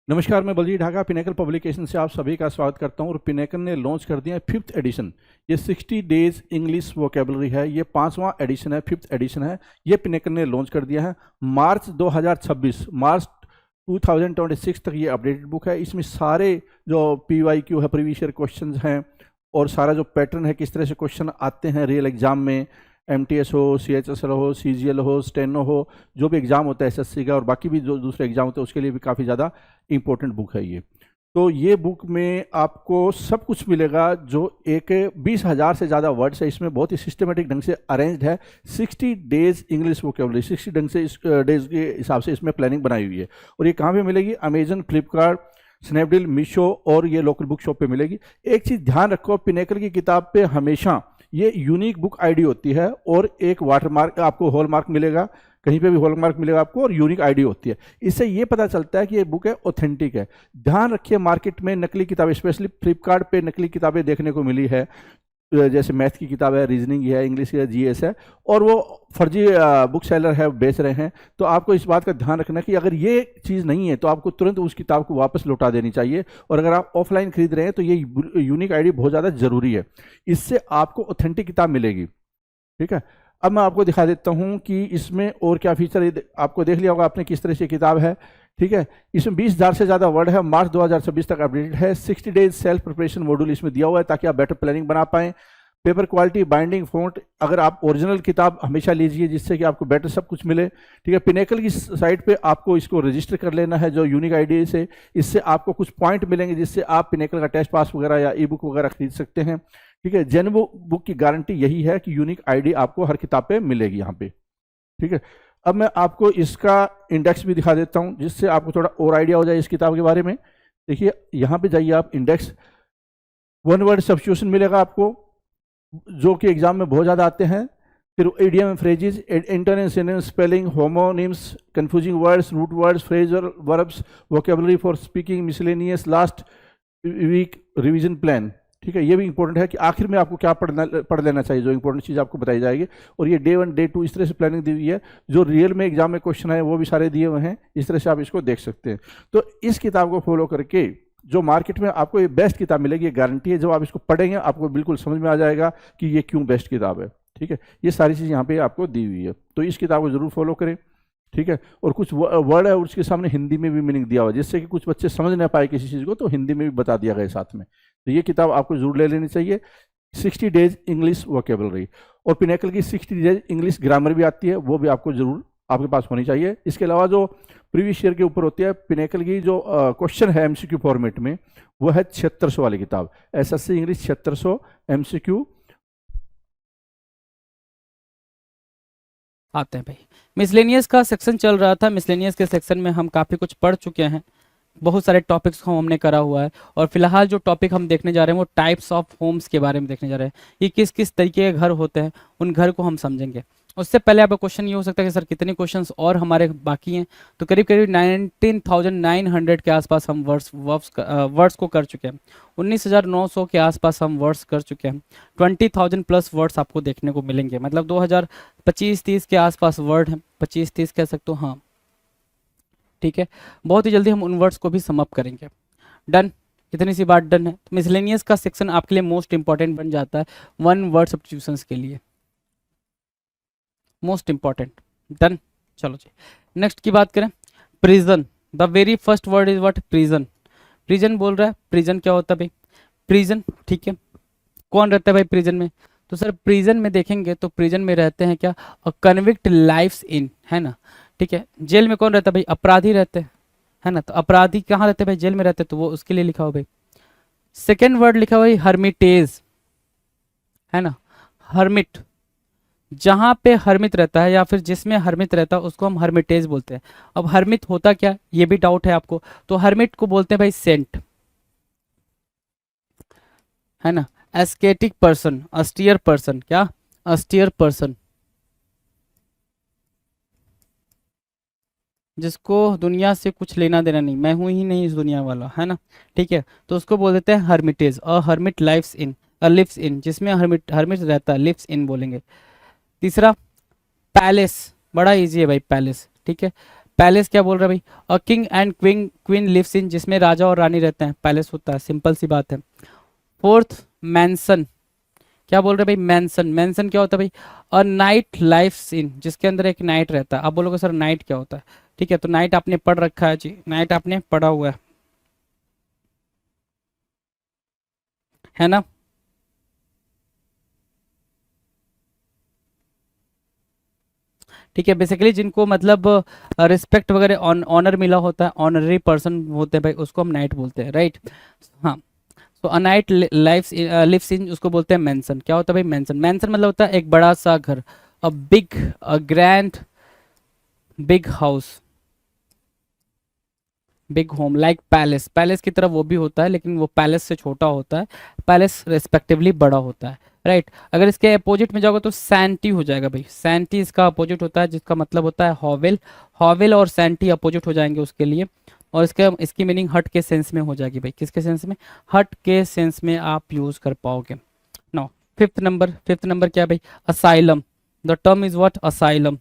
नमस्कार, मैं Baljeet Dhaka pinnacle publication से आप सभी का स्वागत करता हूं। और पिनेकल ने लॉन्च कर दिया है 5th एडिशन। ये 60 डेज इंग्लिश वोकेबलरी है। ये 5वां एडिशन है, 5th एडिशन है। ये पिनेकल ने लॉन्च कर दिया है मार्च 2026 तक। ये अपडेटेड बुक है। इसमें सारे जो PYQ है, प्रीवियस ईयर क्वेश्चन हैं, और सारा जो पैटर्न है, किस तरह से क्वेश्चन आते हैं रियल एग्जाम में, MTS हो, CHSL हो, CGL हो, स्टेनो हो, जो भी एग्ज़ाम होता है SSC का और बाकी भी जो दूसरे एग्जाम होते हैं उसके लिए भी काफ़ी ज़्यादा इंपॉर्टेंट बुक है ये। तो ये बुक में आपको सब कुछ मिलेगा। जो एक 20,000 से ज़्यादा वर्ड्स है इसमें, बहुत ही सिस्टमेटिक ढंग से अरेंज्ड है। 60 डेज इंग्लिश वोकेबलरी, 60 ढंग से इस डेज के हिसाब से इसमें प्लानिंग बनाई हुई है। और ये कहाँ पे मिलेगी? अमेजन, फ्लिपकार्ट, स्नैपडील, मीशो और ये लोकल बुक शॉप पे मिलेगी। एक चीज़ ध्यान रखो, पिनेकल की किताब पे हमेशा ये यूनिक बुक आईडी होती है और एक वाटरमार्क, आपको हॉलमार्क मिलेगा, कहीं पे भी हॉलमार्क मिलेगा आपको, और यूनिक आईडी होती है। इससे ये पता चलता है कि ये बुक है ऑथेंटिक है। ध्यान रखिए, मार्केट में नकली किताबें, स्पेशली फ्लिपकार्ट पे नकली किताबें देखने को मिली है, जैसे मैथ की किताब है, रीजनिंग है, इंग्लिश है, GS है, और वो फर्जी बुक सेलर है, बेच रहे हैं। तो आपको इस बात का ध्यान रखना कि अगर ये चीज़ नहीं है तो आपको तुरंत उस किताब को वापस लौटा देनी चाहिए। और अगर आप ऑफलाइन खरीद रहे हैं तो ये यूनिक आईडी बहुत ज़्यादा ज़रूरी है। इससे आपको ऑथेंटिक किताब मिलेगी। ठीक है, अब मैं आपको दिखा देता हूँ कि इसमें और क्या फीचर, आपको देख लिया होगा आपने किस तरह से किताब है। ठीक है, इसमें 20,000 से ज़्यादा वर्ड है। मार्च 2026 तक अपडेटेड है। 60 डेज सेल्फ प्रिपरेशन मॉड्यूल इसमें दिया हुआ है ताकि आप बेटर प्लानिंग बना पाएं। पेपर क्वालिटी, बाइंडिंग, फॉन्ट, अगर आप ओरिजिनल किताब हमेशा लीजिए जिससे कि आपको बेटर सब कुछ मिले। ठीक है, पिनेकल की साइट पे आपको इसको रजिस्टर कर लेना है जो यूनिक आईडी से। इससे आपको कुछ पॉइंट मिलेंगे जिससे आप पिनेकल का टेस्ट पास वगैरह या ई बुक वगैरह खरीद सकते हैं। ठीक है, जेन्युइन बुक की गारंटी यही है कि यूनिक आईडी आपको हर किताब पे मिलेगी यहाँ पे। ठीक है, अब मैं आपको इसका इंडेक्स भी दिखा देता हूँ जिससे आपको थोड़ा और आइडिया हो जाए इस किताब के बारे में। देखिए, यहाँ पे जाइए आप, इंडेक्स, वन वर्ड सब्स्टिट्यूशन मिलेगा आपको जो कि एग्जाम में बहुत ज़्यादा आते हैं। फिर idiom, phrases, internet, synonyms, spelling, homonyms, confusing words, root words, phrasal verbs, vocabulary for speaking, miscellaneous, last week revision plan. ठीक है, ये भी इंपॉर्टेंट है कि आखिर में आपको क्या पढ़ लेना चाहिए, जो इंपॉर्टेंट चीज़ आपको बताई जाएगी। और ये डे 1, डे 2 इस तरह से प्लानिंग दी हुई है। जो रियल में एग्जाम में क्वेश्चन है वो भी सारे दिए हुए हैं। इस तरह से आप इसको देख सकते हैं। तो इस किताब को फॉलो करके जो मार्केट में आपको ये बेस्ट किताब मिलेगी, ये गारंटी है। जब आप इसको पढ़ेंगे आपको बिल्कुल समझ में आ जाएगा कि ये क्यों बेस्ट किताब है। ठीक है, ये सारी चीज़ यहाँ पे आपको दी हुई है, तो इस किताब को जरूर फॉलो करें। ठीक है, और कुछ वर्ड है उसके सामने हिंदी में भी मीनिंग दिया हुआ है जिससे कि कुछ बच्चे समझ ना पाए किसी चीज़ को, तो हिंदी में भी बता दिया गया साथ में। तो ये किताब आपको जरूर ले लेनी चाहिए, 60 डेज इंग्लिश वोकेबलरी। और पिनेकल की 60 डेज इंग्लिश ग्रामर भी आती है, वो भी आपको जरूर आपके पास होनी चाहिए। इसके अलावा जो प्रीवियस ईयर के ऊपर होती है, पिनेकल की जो क्वेश्चन है MCQ फॉर्मेट में, वो है 7600 वाली किताब, SSC इंग्लिश 7600 MCQ। आते हैं भाई। मिसलेनियस का सेक्शन चल रहा था। मिसलेनियस के सेक्शन में हम काफ़ी कुछ पढ़ चुके हैं, बहुत सारे टॉपिक्स को हमने करा हुआ है। और फिलहाल जो टॉपिक हम देखने जा रहे हैं वो टाइप्स ऑफ होम्स के बारे में देखने जा रहे हैं। ये किस किस तरीके के घर होते हैं, उन घर को हम समझेंगे। उससे पहले आपका क्वेश्चन ये हो सकता है कि सर कितने क्वेश्चंस और हमारे बाकी हैं। तो करीब करीब 19,900 के आसपास हम वर्ड्स को कर चुके हैं। 19,900 के आसपास हम वर्ड्स कर चुके हैं। 20,000 प्लस वर्ड्स आपको देखने को मिलेंगे, मतलब 2025-30 के आसपास वर्ड हैं। 25-30 कह सकते हो, हाँ ठीक है। बहुत ही जल्दी हम उन वर्ड्स को भी सम अप करेंगे। डन, इतनी सी बात डन है। तो मिसलेनियस का सेक्शन आपके लिए मोस्ट इंपॉर्टेंट बन जाता है वन वर्ड सब्स्टिट्यूशंस के लिए, मोस्ट इंपॉर्टेंट। डन, चलो जी नेक्स्ट की बात करें। Prison, the very first word is what? Prison. Prison बोल रहा है, प्रिजन क्या होता है भाई? प्रिजन, ठीक है। कौन रहता है भाई प्रिजन में? तो सर प्रिजन में देखेंगे तो प्रिजन में रहते हैं क्या? कन्विक्ट लाइफ्स इन, है ना, ठीक है। जेल में कौन रहता है भाई? अपराधी रहते हैं, है ना। तो अपराधी कहाँ रहते हैं भाई? जेल में रहते हैं, तो वो उसके लिए लिखा हो भाई। सेकेंड वर्ड लिखा हुआ है हर्मिटेज, है ना। हर्मिट, जहां पे हर्मित रहता है या फिर जिसमें हर्मित रहता है उसको हम हर्मिटेज बोलते हैं। अब हर्मित होता क्या, ये भी डाउट है आपको। तो हर्मिट को बोलते हैं भाई सेंट, है ना। एस्केटिक पर्सन, अस्टियर पर्सन, क्या? अस्टियर पर्सन, जिसको दुनिया से कुछ लेना देना नहीं, मैं हूं ही नहीं इस दुनिया वाला, है ना, ठीक है। तो उसको बोल देते हैं hermitage. A hermit lives in, lives in, जिसमें हर्मिट हर्मिट रहता है, लिव्स इन बोलेंगे। तीसरा पैलेस, बड़ा इजी है भाई पैलेस, ठीक है। पैलेस क्या बोल रहा है भाई, a king and queen queen lives in, जिसमें राजा और रानी रहते हैं, पैलेस होता है, सिंपल सी बात है। फोर्थ, मैंसन, क्या बोल रहे हैं भाई, मैंसन, मैंसन क्या होता है भाई, अ नाइट लाइफ्स इन, जिसके अंदर एक नाइट रहता है। आप बोलोगे सर नाइट क्या होता है, ठीक है, तो नाइट आपने पढ़ रखा है जी, नाइट आपने पढ़ा हुआ है ना। ठीक है, बेसिकली जिनको मतलब रिस्पेक्ट वगैरह ऑनर मिला होता है, ऑनररी पर्सन होते हैं भाई, उसको हम नाइट बोलते हैं, राइट। हाँ, तो a knight lives lives in, उसको बोलते हैं मैंसन। क्या होता है भाई मैंसन, मैंसन मतलब होता है एक बड़ा सा घर, a big, a grand, big house, big home, like palace, palace की तरह वो भी होता है लेकिन वो पैलेस से छोटा होता है, पैलेस रेस्पेक्टिवली बड़ा होता है, राइट। अगर इसके अपोजिट में जाओगे तो सैंटी हो जाएगा भाई, सैंटी इसका अपोजिट होता है, जिसका मतलब होता है हॉवेल, हॉवेल और सैंटी अपोजिट हो जाएंगे उसके लिए, और इसकी मीनिंग हट के सेंस में हो जाएगी भाई, किसके सेंस में, हट के सेंस में आप यूज कर पाओगे। नाउ फिफ्थ नंबर क्या है भाई, asylum, the term is what, asylum,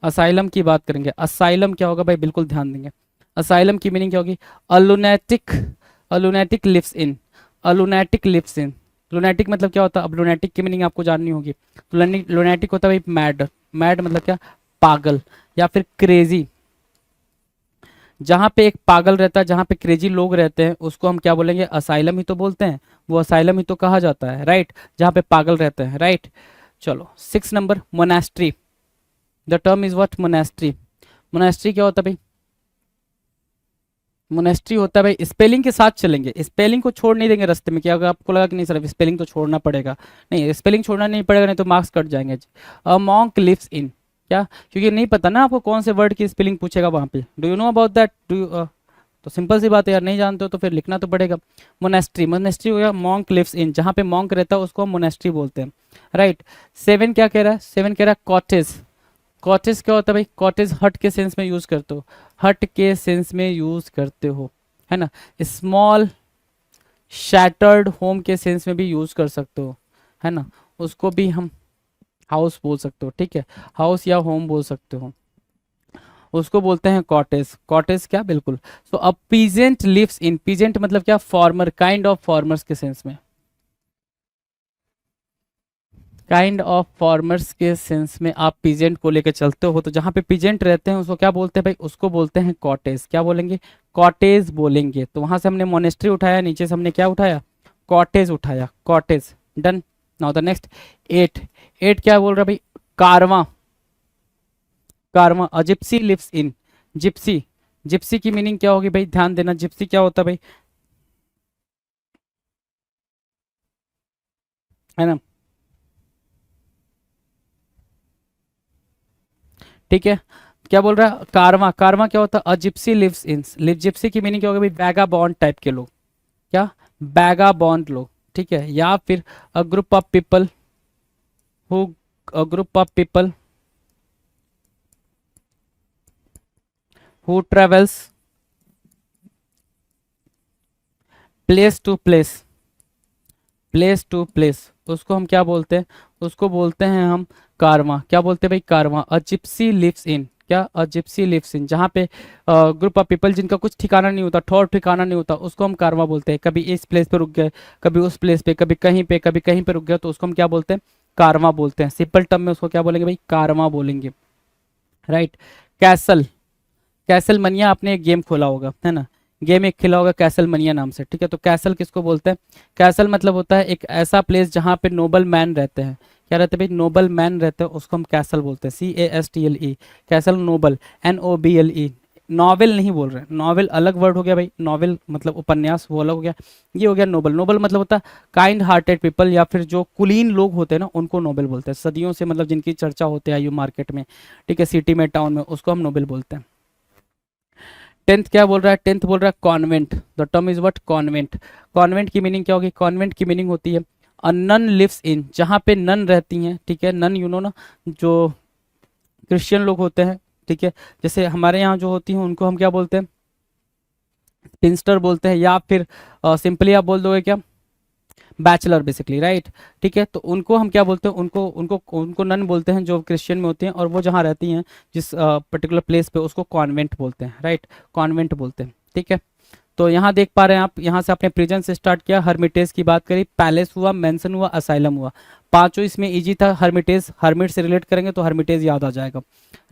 asylum की बात करेंगे, असाइलम क्या होगा भाई, बिल्कुल ध्यान देंगे, असाइलम की मीनिंग क्या होगी, a lunatic, a lunatic lives in, a lunatic lives in, lunatic मतलब क्या होता है, अब लुनेटिक की मीनिंग आपको जाननी होगी, तो लुनेटिक होता है भाई मैड, मैड मतलब क्या, पागल या फिर क्रेजी, जहाँ पे एक पागल रहता है, जहाँ पे क्रेजी लोग रहते हैं, उसको हम क्या बोलेंगे, असाइलम ही तो बोलते हैं, वो असाइलम ही तो कहा जाता है, राइट, जहाँ पे पागल रहते हैं, राइट। चलो 6 number, monastery, the term is what, monastery, monastery क्या होता है भाई, मोनेस्ट्री होता है भाई, स्पेलिंग के साथ चलेंगे, स्पेलिंग को छोड़ नहीं देंगे रास्ते में, कि अगर आपको लगा कि नहीं सर स्पेलिंग तो छोड़ना पड़ेगा, नहीं स्पेलिंग छोड़ना नहीं पड़ेगा, नहीं तो मार्क्स कट जाएंगे। अ मॉन्क लिव्स इन, क्या, क्योंकि नहीं पता ना आपको कौन से वर्ड की स्पेलिंग पूछेगा वहाँ पे, do you know about that, do you, तो सिंपल सी बात है यार, नहीं जानते हो तो फिर लिखना तो पड़ेगा। मोनेस्ट्री, मोनेस्ट्री हो गया, मॉन्क लिव्स इन, जहाँ पे मॉन्क रहता है उसको हम मोनेस्ट्री बोलते हैं, राइट। 7 क्या कह रहा है, 7 कह रहा है कॉटेज, कॉटेज क्या होता है भाई, कॉटेज हट के सेंस में यूज करते हो, हट के सेंस में यूज करते हो, है ना। स्मॉल शैटर्ड होम के सेंस में भी यूज कर सकते हो, है ना, उसको भी हम हाउस बोल सकते हो, ठीक है, हाउस या होम बोल सकते हो, उसको बोलते हैं कॉटेज, कॉटेज क्या, बिल्कुल। सो अब पीजेंट लिव्स इन, पीजेंट मतलब क्या, फॉर्मर, काइंड ऑफ फॉर्मर्स के सेंस में, काइंड ऑफ फॉर्मर्स के सेंस में आप पीजेंट को लेकर चलते हो, तो जहाँ पे पीजेंट रहते हैं उसको क्या बोलते हैं भाई, उसको बोलते हैं कॉटेज, क्या बोलेंगे, कॉटेज बोलेंगे। तो वहां से हमने मोनेस्ट्री उठाया, नीचे से हमने क्या उठाया, कॉटेज उठाया, cottage, done. Now the next 8, 8 क्या बोल रहा है भाई, caravan, caravan, a gypsy lives in, gypsy, gypsy की मीनिंग क्या होगी भाई, ध्यान देना, जिप्सी क्या होता है भाई, है ना, ठीक है। क्या बोल रहा है, कारवा, कारवा क्या होता है, a gypsy lives in, live, gypsy की मीनिंग क्या होगा भाई, बैगा बॉन्ड टाइप के लोग, क्या, बैगा बॉन्ड लोग, ठीक है, या फिर a group of people who, a group of people who travels place to place, place to place, उसको हम क्या बोलते हैं, उसको बोलते हैं हम कारवां, क्या बोलते हैं भाई, कारवां, अ जिप्सी लिव्स इन, क्या, अ जिप्सी लिव्स इन, जहाँ पे ग्रुप ऑफ पीपल जिनका कुछ ठिकाना नहीं होता, ठौर ठिकाना नहीं होता, उसको हम कारवां बोलते हैं, कभी इस प्लेस पे रुक गए, कभी उस प्लेस पे, कभी कहीं पे, कभी कहीं पे रुक गए, तो उसको हम क्या बोलते हैं, कारवां बोलते हैं, सिंपल टर्म में उसको क्या बोलेंगे भाई, कारवां बोलेंगे, राइट। कैसल, कैसल मनिया, आपने एक गेम खोला होगा, है ना, गेम एक खेला होगा कैसल मनिया नाम से, ठीक है, तो कैसल किसको बोलते हैं, कैसल मतलब होता है एक ऐसा प्लेस जहाँ पे नोबल मैन रहते हैं, क्या रहते हैं भाई, नोबल मैन रहते हैं, उसको हम कैसल बोलते हैं, CASTLE, castle, noble, NOBLE, novel नहीं बोल रहे, नॉवेल अलग वर्ड हो गया भाई, नॉवेल मतलब उपन्यास वो अलग हो गया, ये हो गया नोबल, नोबल मतलब होता है काइंड हार्टेड पीपल, या फिर जो कुलीन लोग होते हैं ना उनको नोबल बोलते हैं, सदियों से मतलब जिनकी चर्चा होती है आयु मार्केट में, ठीक है, सिटी में, टाउन में, उसको हम नोबल बोलते हैं। 10th क्या बोल रहा है, 10th बोल रहा है convent, the term is what, convent, convent की मीनिंग क्या होगी, कॉन्वेंट की मीनिंग होती है अ नन लिव्स इन, जहाँ पे नन रहती हैं, ठीक है, नन यू नो ना, जो क्रिश्चियन लोग होते हैं, ठीक है, जैसे हमारे यहाँ जो होती हैं उनको हम क्या बोलते हैं, स्पिंस्टर बोलते हैं, या फिर सिंपली आप बोल दोगे क्या, बैचलर बेसिकली, राइट। ठीक है, तो उनको हम क्या बोलते हैं, उनको उनको उनको नन बोलते हैं जो क्रिश्चियन में होती हैं, और वो जहाँ रहती हैं जिस पर्टिकुलर प्लेस पे, उसको कॉन्वेंट बोलते हैं, राइट, कॉन्वेंट बोलते हैं। ठीक है, तो यहाँ देख पा रहे हैं आप, यहाँ से आपने प्रिजन से स्टार्ट किया, हर्मिटेज की बात करी, पैलेस हुआ, मेंशन हुआ, असाइलम हुआ, पांचों इसमें इजी था। हर्मिटेज, हर्मिट से रिलेट करेंगे तो हर्मिटेज याद आ जाएगा,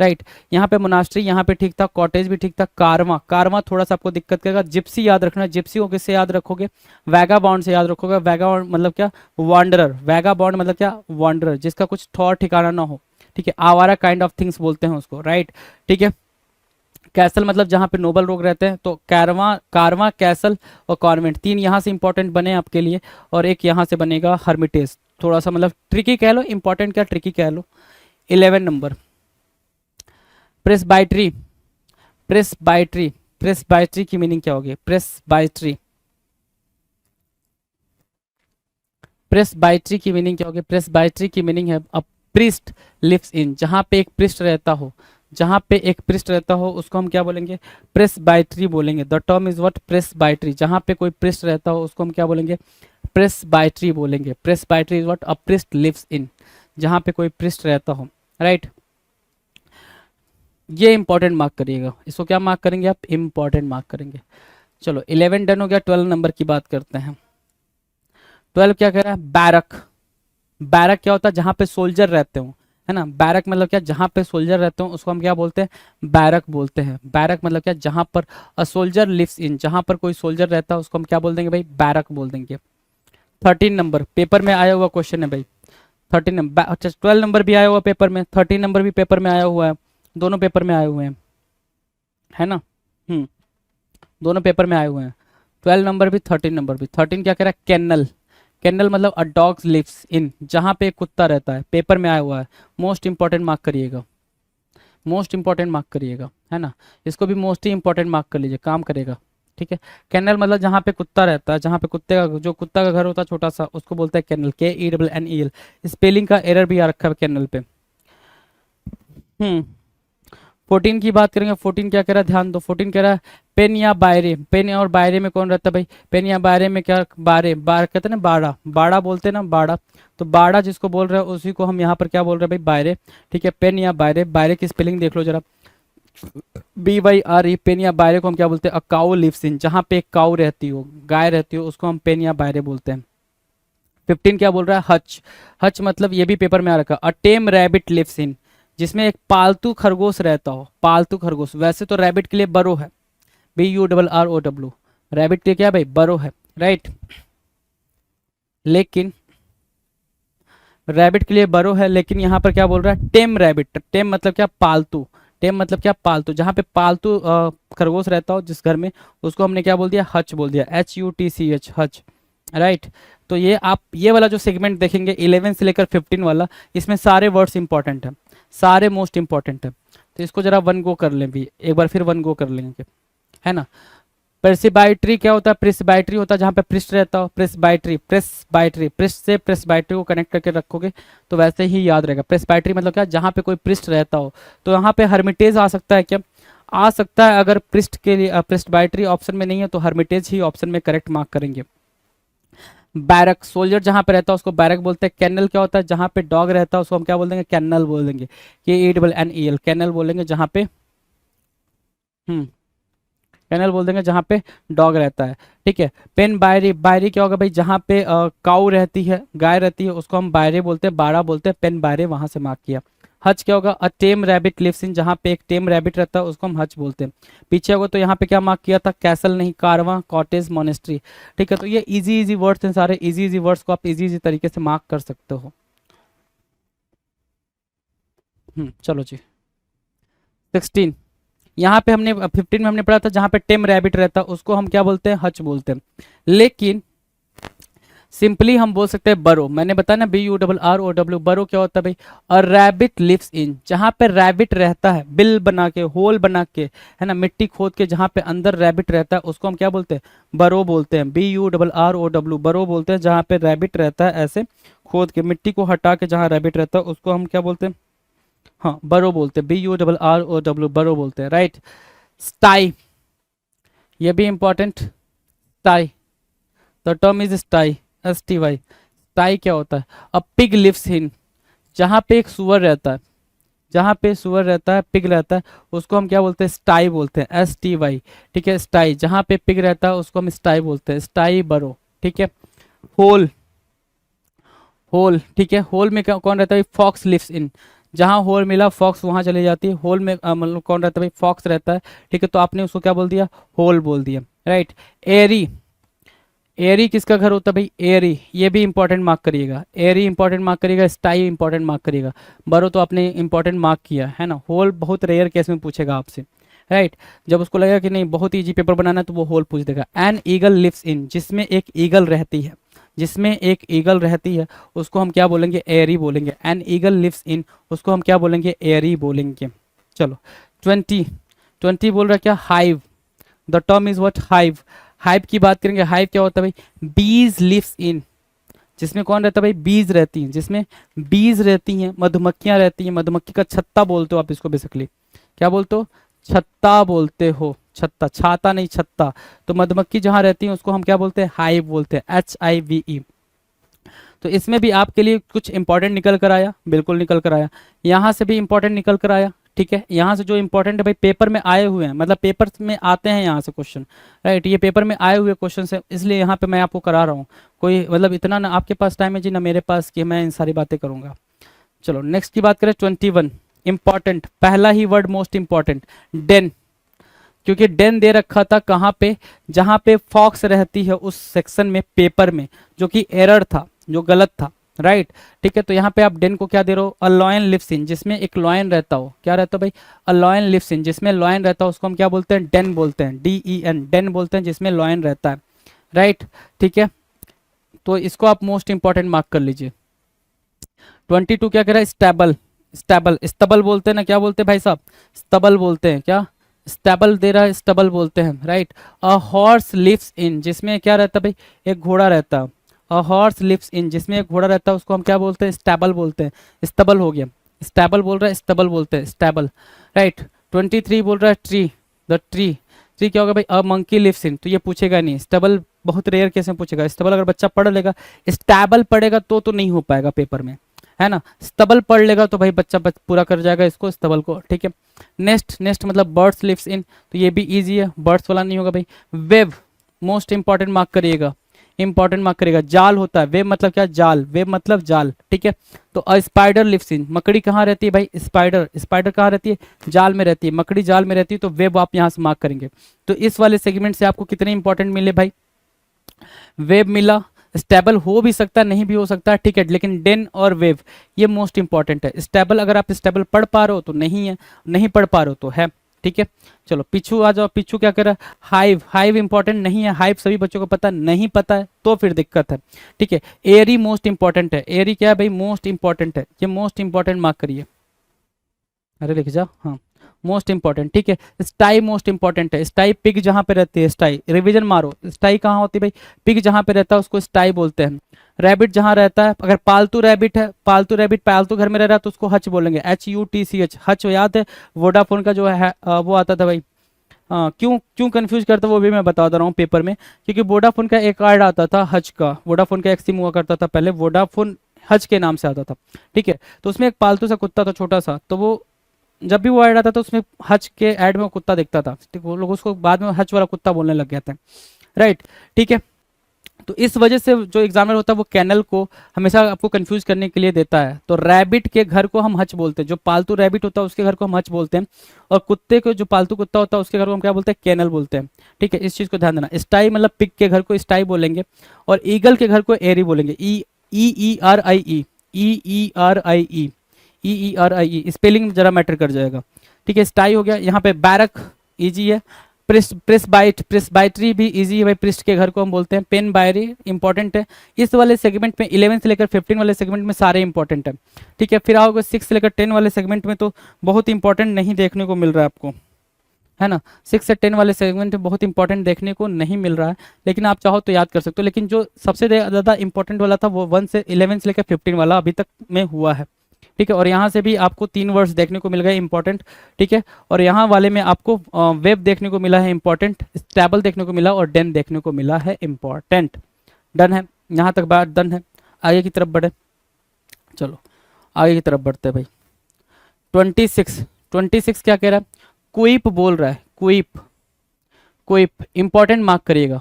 राइट। यहाँ पे मोनास्ट्री, यहाँ पे ठीक था, कॉटेज भी ठीक था। कारवा, कारवा थोड़ा सा आपको दिक्कत करेगा। जिप्सी याद रखना, जिप्सी को किससे याद रखोगे, वैगाबॉन्ड से याद रखोगे। वैगाबॉन्ड मतलब क्या, वॉन्डरर। वैगाबॉन्ड मतलब क्या, वॉन्डरर, जिसका कुछ ठौर ठिकाना ना हो। ठीक है, आवारा काइंड ऑफ थिंग्स बोलते हैं उसको, राइट। ठीक है, कैसल मतलब जहाँ पे नोबल लोग रहते हैं, तो कारवा, कारवा, कैसल और कॉन्वेंट, तीन यहाँ से इंपॉर्टेंट बने आपके लिए, और एक यहाँ से बनेगा हर्मिटेज। थोड़ा सा मतलब ट्रिकी कह लो, इंपॉर्टेंट क्या ट्रिकी कह लो। 11 नंबर, प्रेसबाइटरी। प्रेसबाइटरी, प्रेसबाइटरी की मीनिंग क्या होगी, प्रेसबाइटरी, प्रेसबाइटरी की मीनिंग क्या होगी। प्रेसबाइटरी की मीनिंग है अ प्रिस्ट लिव्स इन, जहाँ पे एक प्रिस्ट रहता हो, जहाँ पे एक प्रिस्ट रहता हो उसको हम क्या बोलेंगे, प्रेसबाइटरी बोलेंगे। द टर्म इज व्हाट, प्रेसबाइटरी, जहाँ पे कोई प्रिस्ट रहता हो उसको हम क्या बोलेंगे, प्रेसबाइटरी बोलेंगे। Presbytery is what, a priest lives in, जहाँ पे कोई प्रिस्ट रहता हो, राइट। ये इंपॉर्टेंट मार्क करिएगा, इसको क्या मार्क करेंगे आप, इंपॉर्टेंट मार्क करेंगे। चलो 11 डन हो गया, 12 नंबर की बात करते हैं। 12 क्या कह रहा है, बैरक। बैरक क्या होता है, जहाँ पे सोल्जर रहते हो, है ना। बैरक मतलब क्या, जहाँ पे सोल्जर रहते हो उसको हम क्या बोलते हैं, बैरक बोलते हैं। बैरक मतलब क्या, जहाँ पर अ सोल्जर लिव्स इन, जहाँ पर कोई सोल्जर रहता है उसको हम क्या बोल देंगे भाई, बैरक बोल देंगे। 13 नंबर पेपर में आया हुआ क्वेश्चन है भाई। 13 नंबर, अच्छा 12 नंबर भी आया हुआ पेपर में, 13 नंबर भी पेपर में आया हुआ है, दोनों पेपर में आए हुए हैं, है ना। दोनों पेपर में आए हुए हैं, 12 नंबर भी 13 नंबर भी। 13 क्या कह रहा है, कैनल। कैनल मतलब अ डॉग्स लिव्स इन, जहाँ पे एक कुत्ता रहता है, पेपर में आया हुआ है। मोस्ट इंपॉर्टेंट मार्क करिएगा, मोस्ट इंपॉर्टेंट मार्क करिएगा, है ना। इसको भी मोस्ट ही इंपॉर्टेंट मार्क कर लीजिए, काम करेगा। ठीक है, कैनल मतलब जहाँ पे कुत्ता रहता है, जहाँ पे कुत्ते का, जो कुत्ता का घर होता है छोटा सा, उसको बोलते हैं कैनल, KENNEL। स्पेलिंग का एरर भी आ रखा है कैनल पे। 14 की बात करेंगे। 14 क्या कह रहा है, ध्यान दो। 14 कह रहा है पेन या बायरे। पेन और बायरे में कौन रहता है भाई, पेन या बायरे में क्या, बारे, बार कहते हैं ना, बाड़ा, बाड़ा बोलते हैं ना, बाड़ा। तो बाड़ा जिसको बोल रहे हैं उसी को हम यहाँ पर क्या बोल रहे हैं भाई, बायरे। ठीक है, पेन या बायरे, बायरे की स्पेलिंग देख लो जरा, BYRE। पेन या बायरे को हम क्या बोलते हैं, अ काऊ लिव्स इन, जहाँ पे एक काऊ रहती हो, गाय रहती हो, उसको हम पेन या बायरे बोलते हैं। 15 क्या बोल रहा है, हच। हच मतलब ये भी पेपर में आ रखा, अ टेम रैबिट लिव्स इन, जिसमें एक पालतू खरगोश रहता हो। पालतू खरगोश, वैसे तो रैबिट के लिए बरो है, BURROW। रैबिट के लिए क्या है भाई, बरो है, राइट। लेकिन रैबिट के लिए बरो है, लेकिन यहाँ पर क्या बोल रहा है, टेम रैबिट। टेम मतलब क्या, पालतू। टेम मतलब क्या, पालतू, जहाँ पे पालतू खरगोश रहता हो जिस घर में, उसको हमने क्या बोल दिया, हच बोल दिया, HUTCH, हच, राइट। तो ये आप ये वाला जो सेगमेंट देखेंगे 11 से लेकर 15 वाला, इसमें सारे वर्ड्स इंपॉर्टेंट हैं, सारे मोस्ट इंपॉर्टेंट है। तो इसको जरा वन गो कर लें भी, एक बार फिर वन गो कर लेंगे, है ना। प्रेसिबाइटरी क्या होता है, प्रेसिबाइटरी होता है जहाँ पे पृष्ठ रहता हो, प्रेसिबाइटरी, प्रेसिबाइटरी, पृष्ठ से प्रेसिबाइटरी को कनेक्ट करके रखोगे तो वैसे ही याद रहेगा। प्रेसिबाइटरी मतलब क्या, जहाँ पे कोई पृष्ठ रहता हो। तो यहाँ पे हर्मिटेज आ सकता है क्या, आ सकता है। अगर पृष्ठ के लिए प्रेसिबाइटरी ऑप्शन में नहीं है तो हर्मिटेज ही ऑप्शन में करेक्ट मार्क करेंगे। बैरक, सोल्जर जहाँ पे रहता है उसको बैरक बोलते हैं। कैनल क्या होता है, जहाँ पे डॉग रहता है उसको हम क्या बोल देंगे, कैनल बोल देंगे, KENNEL, कैनल बोलेंगे जहाँ पे, कैनल बोल देंगे जहाँ पे डॉग रहता है। ठीक है, पेन बायरी, बायरी क्या होगा भाई, जहाँ पे काऊ रहती है, गाय रहती है, उसको हम बायरे बोलते हैं, बाड़ा बोलते हैं। पेन बायरे वहां से मार्क किया। हज क्या होगा, अ टेम रैबिट लिव्स इन, जहाँ पे एक टेम रैबिट रहता है उसको हम हज बोलते हैं। पीछे होगा तो यहाँ पे क्या मार्क किया था, कैसल नहीं, कारवा, कॉटेज, मोनेस्ट्री। ठीक है, तो ये इजी इजी वर्ड्स हैं सारे, इजी इजी वर्ड्स को आप इजी इजी तरीके से मार्क कर सकते हो। चलो जी 16, यहाँ पे हमने 15 में हमने पढ़ा था जहाँ पे टेम रैबिट रहता है उसको हम क्या बोलते हैं, हच बोलते हैं। लेकिन सिंपली हम बोल सकते हैं बरो। मैंने बताया ना, BURROW, बरो क्या होता है भाई, और रैबिट लिव्स इन, जहाँ पे रैबिट रहता है, बिल बना के, होल बना के, है ना, मिट्टी खोद के जहाँ पे अंदर रैबिट रहता है उसको हम क्या बोलते हैं, बरो बोलते हैं। BURROW, बरो बोलते हैं जहाँ पे रैबिट रहता है, ऐसे खोद के मिट्टी को हटा के जहाँ रैबिट रहता है उसको हम क्या बोलते हैं, हाँ बरो बोलते हैं, BURROW, बरो बोलते हैं, राइट। स्टाई, ये भी important, sty, the term is sty, STY। Sty क्या होता है? अब पिग लिव्स इन, जहाँ पे एक सुअर रहता है, जहाँ पे सुअर रहता है, पिग रहता है, उसको हम क्या बोलते हैं? स्टाई बोलते हैं, STY। ठीक है, स्टाई। जहाँ पे पिग रहता है उसको हम स्टाई बोलते हैं, स्टाई बरो। ठीक है। होल, होल, ठीक है। होल में कौन रहता है? फॉक्स लिव्स इन, जहाँ होल मिला फॉक्स वहाँ चली जाती है। होल में मतलब कौन रहता है भाई? फॉक्स रहता है। ठीक है, तो आपने उसको क्या बोल दिया? होल बोल दिया, राइट। एरी, एरी किसका घर होता है भाई? एरी, ये भी इंपॉर्टेंट मार्क करिएगा। एरी इंपॉर्टेंट मार्क करिएगा, स्टाई इंपॉर्टेंट मार्क करिएगा। बरो तो आपने इंपॉर्टेंट मार्क किया है ना। होल बहुत रेयर केस में पूछेगा आपसे, राइट। जब उसको लगेगा कि नहीं बहुत इजी पेपर बनाना है तो वो होल पूछ देगा। एन ईगल लिव्स इन, जिसमें एक ईगल रहती है, जिसमें एक ईगल रहती है उसको हम क्या बोलेंगे? एरी बोलेंगे। एन ईगल लिव्स इन, उसको हम क्या बोलेंगे? एरी बोलेंगे। चलो 20, 20 बोल रहा है क्या? Hive. The term is what? Hive. Hive की बात करेंगे। हाइव क्या होता है भाई? बीज लिव्स इन, जिसमें कौन रहता है भाई? बीज रहती हैं, जिसमें बीज रहती हैं, मधुमक्खियां रहती हैं। मधुमक्खी का छत्ता बोलते हो आप इसको बेसिकली। क्या बोलते हो? छत्ता बोलते हो। छत्ता, छाता नहीं, छत्ता। तो मधुमक्खी जहां रहती है उसको हम क्या बोलते हैं? हाइव बोलते हैं, HIVE। तो इसमें भी आपके लिए कुछ इंपॉर्टेंट निकल कर आया, बिल्कुल निकल कर आया। यहाँ से भी इंपॉर्टेंट निकल कर आया, ठीक है। यहाँ से जो इंपॉर्टेंट है भाई पेपर में आए हुए हैं, मतलब पेपर में आते हैं यहाँ से क्वेश्चन, राइट। ये पेपर में आए हुए क्वेश्चन है, इसलिए यहाँ पे मैं आपको करा रहा हूँ। कोई मतलब इतना ना आपके पास टाइम है जी ना मेरे पास कि मैं इन सारी बातें करूँगा। चलो नेक्स्ट की बात करें। 21 इंपॉर्टेंट, पहला ही वर्ड मोस्ट इंपॉर्टेंट, डेन। क्योंकि डेन दे रखा था कहाँ पे? जहाँ पे फॉक्स रहती है उस सेक्शन में पेपर में, जो कि एरर था, जो गलत था, राइट। ठीक है, तो यहाँ पे आप डेन को क्या दे रहे हो? अ लॉयन लिव्स इन, जिसमें एक लॉयन रहता हो। क्या रहता है भाई? अ लॉयन लिव्स इन, जिसमें लॉयन रहता है उसको हम क्या बोलते हैं? डेन बोलते हैं, DEN, डेन बोलते हैं जिसमें लॉयन रहता है, राइट। ठीक है, तो इसको आप मोस्ट इंपॉर्टेंट मार्क कर लीजिए। 22 क्या कह रहा है? स्टेबल। स्टेबल, स्तबल बोलते हैं ना, क्या बोलते हैं भाई साहब? स्तबल बोलते हैं। क्या? स्टेबल दे रहा है, स्टबल बोलते हैं, right. A horse lives in, जिसमें क्या रहता है भाई? एक घोड़ा रहता है। अ हॉर्स लिव्स इन, जिसमें एक घोड़ा रहता है उसको हम क्या बोलते हैं? स्टेबल बोलते हैं। स्तबल हो गया, स्टेबल बोल रहा है, स्टबल बोलते हैं, स्टेबल, राइट। 23 बोल रहा है ट्री, द ट्री। ट्री क्या होगा भाई? अ मंकी लिव्स इन, तो ये पूछेगा नहीं। स्टेबल बहुत रेयर केस में पूछेगा। स्टेबल अगर बच्चा पढ़ लेगा, स्टेबल पढ़ेगा तो नहीं हो पाएगा पेपर में, है ना। स्तबल पढ़ लेगा तो भाई बच्चा पूरा कर जाएगा इसको, स्तबल को, ठीक है। नेक्स्ट, नेक्स्ट मतलब बर्ड्स लिव्स इन, तो ये भी इजी है, बर्ड्स वाला नहीं होगा भाई। वेब, मोस्ट इंपॉर्टेंट मार्क करिएगा, इंपॉर्टेंट मार्क करिएगा। जाल होता है, वेब मतलब क्या? जाल, वेब मतलब जाल, ठीक है। तो अ स्पाइडर लिव्स इन, मकड़ी कहाँ रहती है भाई? स्पाइडर, स्पाइडर कहाँ रहती है? जाल में रहती है। मकड़ी जाल में रहती है, तो वेब आप यहाँ से मार्क करेंगे। तो इस वाले सेगमेंट से आपको कितने इंपॉर्टेंट मिले भाई? वेब मिला, स्टेबल हो भी सकता है, नहीं भी हो सकता है, ठीक है, लेकिन डेन और वेव ये मोस्ट इंपॉर्टेंट है। स्टेबल अगर आप स्टेबल पढ़ पा रहे हो तो नहीं है, नहीं पढ़ पा रहे हो तो है, ठीक है। चलो पिछू आ जाओ। पिछू क्या कर रहा है? हाइव। हाइव इंपॉर्टेंट नहीं है, हाइव सभी बच्चों को पता नहीं पता है तो फिर दिक्कत है, ठीक है। एरी मोस्ट इंपॉर्टेंट है। एरी क्या है भाई? मोस्ट इंपॉर्टेंट है, ये मोस्ट इंपॉर्टेंट मार्क करिए। अरे लिख जाओ, हाँ मोस्ट इंपॉर्टेंट, ठीक है। स्टाई मोस्ट इंपॉर्टेंट है। स्टाई पिग जहाँ पे रहती है, स्टाई, रिवीजन मारो। स्टाई कहाँ होती है भाई? पिग जहाँ पे रहता है उसको स्टाई बोलते हैं। रैबिट जहाँ रहता है, अगर पालतू रैबिट है, पालतू रैबिट पालतू घर में रह रहा है तो उसको हच बोलेंगे, HUTCH, हच। याद है वोडाफोन का जो है वो आता था भाई। क्यों क्यों कंफ्यूज करता वो भी मैं बता दे रहा हूँ पेपर में, क्योंकि वोडाफोन का एक कार्ड आता था हच का। वोडाफोन का एक सिम हुआ करता था पहले, वोडाफोन हच के नाम से आता था, ठीक है। तो उसमें एक पालतू सा कुत्ता था छोटा सा, तो वो जब भी वो ऐड आता था उसमें हच के ऐड में वो कुत्ता दिखता था, ठीक। वो लोग उसको बाद में हच वाला कुत्ता बोलने लग गया था, राइट, ठीक है। तो इस वजह से जो एग्जामिनर होता है वो कैनल को हमेशा आपको कंफ्यूज करने के लिए देता है। तो रैबिट के घर को हम हच बोलते हैं, जो पालतू रैबिट होता है उसके घर को हम हच बोलते हैं, और कुत्ते को, जो पालतू कुत्ता होता है उसके घर को हम क्या बोलते हैं? कैनल बोलते हैं, ठीक है। इस चीज को ध्यान देना। स्टाई मतलब पिग के घर को स्टाई बोलेंगे, और ईगल के घर को एरी बोलेंगे। EERIE, EERIE, EERIE, स्पेलिंग जरा मैटर कर जाएगा, ठीक है। स्टाई हो गया। यहाँ पे बैरक इजी है। प्रेसबाइट, प्रेसबाइटरी भी इजी है भाई, प्रिस्ट के घर को हम बोलते हैं। पेन बायरी इंपॉर्टेंट है। इस वाले सेगमेंट में 11 से लेकर 15 वाले सेगमेंट में सारे इंपॉर्टेंट है, ठीक है। फिर आओगे 6 से लेकर 10 वाले सेगमेंट में तो बहुत इंपॉर्टेंट नहीं देखने को मिल रहा है आपको, है ना। 6 से 10 वाले सेगमेंट में बहुत इंपॉर्टेंट देखने को नहीं मिल रहा है, लेकिन आप चाहो तो याद कर सकते हो। लेकिन जो सबसे ज़्यादा इंपॉर्टेंट वाला था वो 1 से 11 से लेकर 15 वाला अभी तक में हुआ है, ठीक है। और यहाँ से भी आपको 3 वर्ड्स देखने को मिल गए इंपॉर्टेंट, ठीक है। और यहाँ वाले में आपको वेब देखने को मिला है इंपॉर्टेंट, स्टेबल देखने को मिला, और डेन देखने को मिला है इंपॉर्टेंट। डन है। यहाँ तक बात डन है, आगे की तरफ बढ़े। चलो आगे की तरफ बढ़ते हैं भाई। 26 क्या कह रहा है, क्विप बोल रहा है, क्विप। क्विप इंपॉर्टेंट मार्क करिएगा,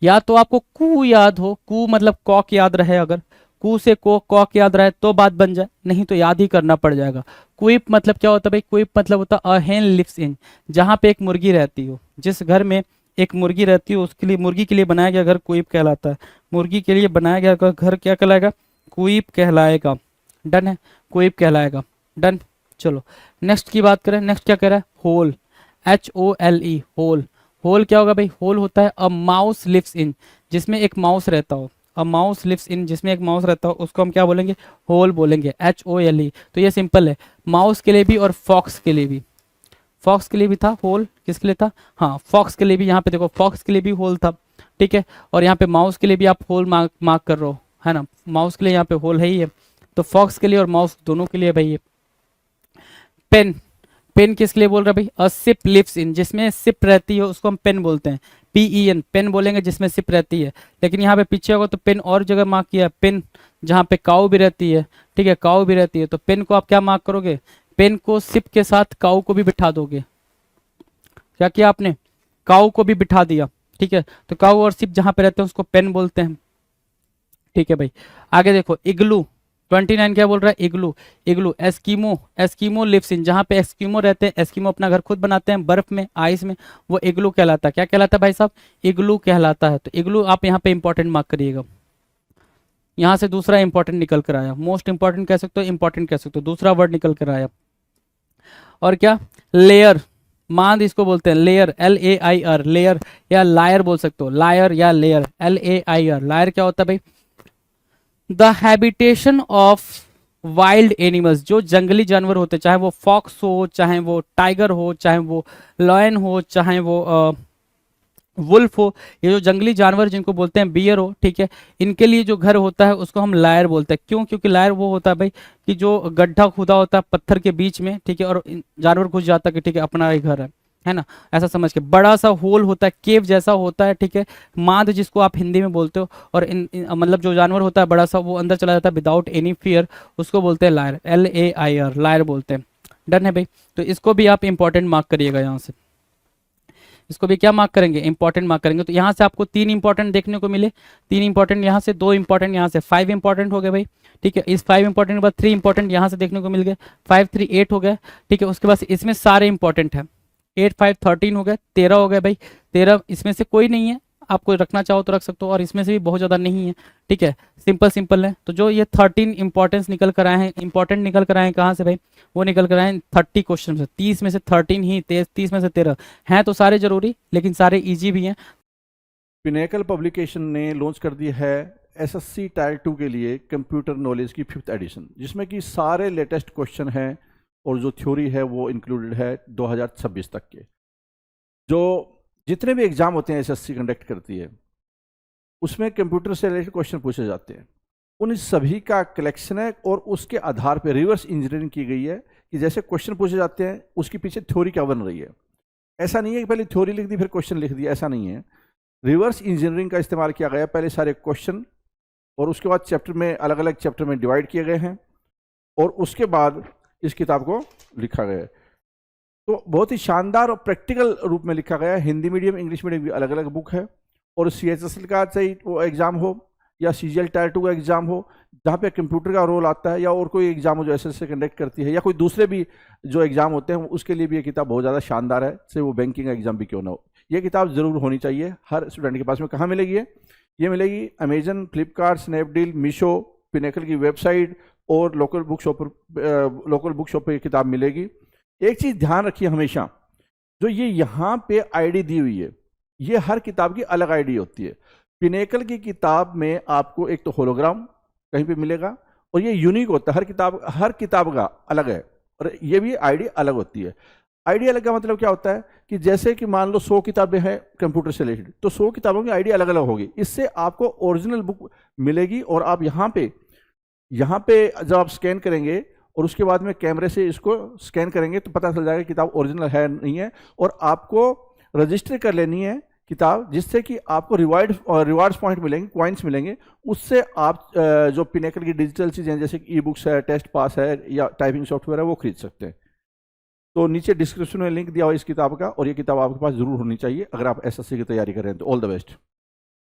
या तो आपको कू याद हो, कू मतलब कॉक याद रहे, अगर कू से को कॉक याद रहे तो बात बन जाए, नहीं तो याद ही करना पड़ जाएगा। क्विप मतलब क्या होता है भाई, क्विप मतलब होता है अ हेन लिव्स इन, जहाँ पे एक मुर्गी रहती हो, जिस घर में एक मुर्गी रहती हो उसके लिए, मुर्गी के लिए बनाया गया घर क्विप कहलाता है। मुर्गी के लिए बनाया गया घर क्या कहलाएगा, क्विप कहलाएगा। डन है, क्विप कहलाएगा। डन। चलो नेक्स्ट की बात करें, नेक्स्ट क्या कह रहा है, होल, HOLE, होल। होल क्या होगा भाई, होल होता है अ माउस लिव्स इन, जिसमें एक माउस रहता हो, अ माउस लिव्स इन, जिसमें एक माउस रहता हो, उसको हम क्या बोलेंगे, होल बोलेंगे, HOLE। तो ये सिंपल है, माउस के लिए भी और फॉक्स के लिए भी। फॉक्स के लिए भी था होल, किसके लिए था, हाँ फॉक्स के लिए भी, यहाँ पे देखो फॉक्स के लिए भी होल था, ठीक है। और यहाँ पे माउस के लिए भी आप होल मार्क कर रहे हो, है ना, माउस के लिए यहाँ पे होल है ही है, तो फॉक्स के लिए और माउस दोनों के लिए भाई ये। पेन, पेन किसके लिए बोल रहा है भाई, अ सिप लिव्स इन, जिसमें सिप रहती है उसको हम पेन बोलते हैं, PEN, पेन बोलेंगे जिसमें सिप रहती है। लेकिन यहाँ पे पीछे होगा तो पेन और जगह मार्क किया है, पेन जहाँ पे काऊ भी रहती है, ठीक है, काऊ भी रहती है, तो पेन को आप क्या मार्क करोगे, पेन को सिप के साथ काऊ को भी बिठा दोगे। क्या किया आपने, काऊ को भी बिठा दिया, ठीक है, तो काऊ और सिप जहाँ पे रहते हैं उसको पेन बोलते हैं, ठीक है भाई। आगे देखो इग्लू, 29 क्या बोल रहा है, इग्लू। इग्लू एस्कीमो, एस्कीमो लिव्स इन, जहाँ पे एस्कीमो रहते हैं, एस्कीमो अपना घर खुद बनाते हैं बर्फ में, आइस में, वो इग्लू कहलाता है। क्या कहलाता है भाई साहब, इग्लू कहलाता है। तो इग्लू आप यहाँ पे इंपॉर्टेंट मार्क करिएगा। यहाँ से दूसरा इंपॉर्टेंट निकल कर आया, मोस्ट इंपॉर्टेंट कह सकते हो, इंपॉर्टेंट कह सकते हो, दूसरा वर्ड निकल कर आया। और क्या, लेयर, मांद इसको बोलते हैं, लेयर, LAIR, लेयर, या लायर बोल सकते हो, लायर या लेयर, LAIR। लायर क्या होता है भाई, the habitation of wild animals, जो जंगली जानवर होते हैं, चाहे वो फॉक्स हो, चाहे वो टाइगर हो, चाहे वो लॉयन हो, चाहे वो वुल्फ हो, ये जो जंगली जानवर जिनको बोलते हैं बियर हो, ठीक है, इनके लिए जो घर होता है उसको हम लायर बोलते हैं। क्यों, क्योंकि लायर वो होता है भाई कि जो गड्ढा खुदा होता है पत्थर के बीच में, ठीक है, और जानवर घुस जाता है कि ठीक है अपना ही घर है ना, ऐसा समझ के। बड़ा सा होल होता है, केव जैसा होता है, ठीक है, मांद जिसको आप हिंदी में बोलते हो, और मतलब जो जानवर होता है बड़ा सा वो अंदर चला जाता है विदाउट एनी फियर, उसको बोलते हैं लायर, LAIR, लायर बोलते हैं। डन है भाई, तो इसको भी आप इंपॉर्टेंट मार्क करिएगा, यहाँ से इसको भी क्या मार्क करेंगे, इंपॉर्टेंट मार्क करेंगे। तो यहाँ से आपको 3 इंपॉर्टेंट देखने को मिले, 3 इंपॉर्टेंट यहाँ से, 2 इंपॉर्टेंट यहाँ से, 5 इंपॉर्टेंट हो गए भाई, ठीक है। इस 5 इंपॉर्टेंट के बाद 3 इंपॉर्टेंट यहाँ से देखने को मिल गए, 5 3 8 हो गए, ठीक है। उसके बाद इसमें सारे इंपॉर्टेंट है, 8 5 13 हो गए, 13 हो गए भाई। 13 इसमें से कोई नहीं है, आपको रखना चाहो तो रख सकते हो, और इसमें से भी बहुत ज़्यादा नहीं है, ठीक है, सिंपल सिंपल है। तो जो ये 13 इंपॉर्टेंस निकल कर आए हैं, इंपॉर्टेंट निकल कर आए हैं कहाँ से भाई, वो निकल कर आए हैं 30 क्वेश्चन से, 30 में से 13 ही, 30 में से 13 हैं, तो सारे जरूरी लेकिन सारे इजी भी हैं। पिनेकल पब्लिकेशन ने लॉन्च कर दी है SSC टायर 2 के लिए कंप्यूटर नॉलेज की 5th एडिशन, जिसमें कि सारे लेटेस्ट क्वेश्चन हैं और जो थ्योरी है वो इंक्लूडेड है 2026 तक के। जो जितने भी एग्जाम होते हैं SSC कंडक्ट करती है उसमें कंप्यूटर से रिलेटेड क्वेश्चन पूछे जाते हैं, उन सभी का कलेक्शन है, और उसके आधार पर रिवर्स इंजीनियरिंग की गई है कि जैसे क्वेश्चन पूछे जाते हैं उसके पीछे थ्योरी क्या बन रही है। ऐसा नहीं है कि पहले थ्योरी लिख दी फिर क्वेश्चन लिख दिया, ऐसा नहीं है। रिवर्स इंजीनियरिंग का इस्तेमाल किया गया, पहले सारे क्वेश्चन और उसके बाद चैप्टर में, अलग अलग चैप्टर में डिवाइड किए गए हैं, और उसके बाद इस किताब को लिखा गया है। तो बहुत ही शानदार और प्रैक्टिकल रूप में लिखा गया है। हिंदी मीडियम, इंग्लिश मीडियम की अलग अलग बुक है, और CHSL का चाहे वो एग्ज़ाम हो या CGL टायर 2 का एग्ज़ाम हो जहाँ पे कंप्यूटर का रोल आता है, या और कोई एग्ज़ाम हो जो SSC कंडक्ट करती है, या कोई दूसरे भी जो एग्ज़ाम होते हैं, उसके लिए भी ये किताब बहुत ज़्यादा शानदार है, चाहे वो बैंकिंग का एग्ज़ाम भी क्यों ना हो। ये किताब ज़रूर होनी चाहिए हर स्टूडेंट के पास में। कहाँ मिलेगी ये मिलेगी Amazon, Flipkart, Snapdeal, Meesho, pinnacle की वेबसाइट और लोकल बुक शॉप पर ये किताब मिलेगी। एक चीज़ ध्यान रखिए हमेशा, जो ये यहाँ पे ID दी हुई है, ये हर किताब की अलग ID होती है। पिनेकल की किताब में आपको एक तो होलोग्राम कहीं पे मिलेगा, और ये यूनिक होता है, हर किताब का अलग है, और ये भी ID अलग होती है। ID अलग का मतलब क्या होता है कि जैसे कि मान लो 100 किताबें हैं कंप्यूटर से रिलेटेड, तो 100 किताबों की ID अलग अलग होगी। इससे आपको ओरिजिनल बुक मिलेगी, और आप यहाँ पे जब आप स्कैन करेंगे और उसके बाद में कैमरे से इसको स्कैन करेंगे तो पता चल जाएगा किताब ओरिजिनल है नहीं है, और आपको रजिस्टर कर लेनी है किताब, जिससे कि आपको रिवार्ड्स पॉइंट मिलेंगे, कॉइन्स मिलेंगे। उससे आप जो पिनेकल की डिजिटल चीज़ें जैसे कि ई बुक्स है, टेस्ट पास है या टाइपिंग सॉफ्टवेयर है वो खरीद सकते हैं। तो नीचे डिस्क्रिप्शन में लिंक दिया हुआ इस किताब का, और ये किताब आपके पास जरूर होनी चाहिए अगर आप एसएससी की तैयारी कर रहे हैं तो। All the best.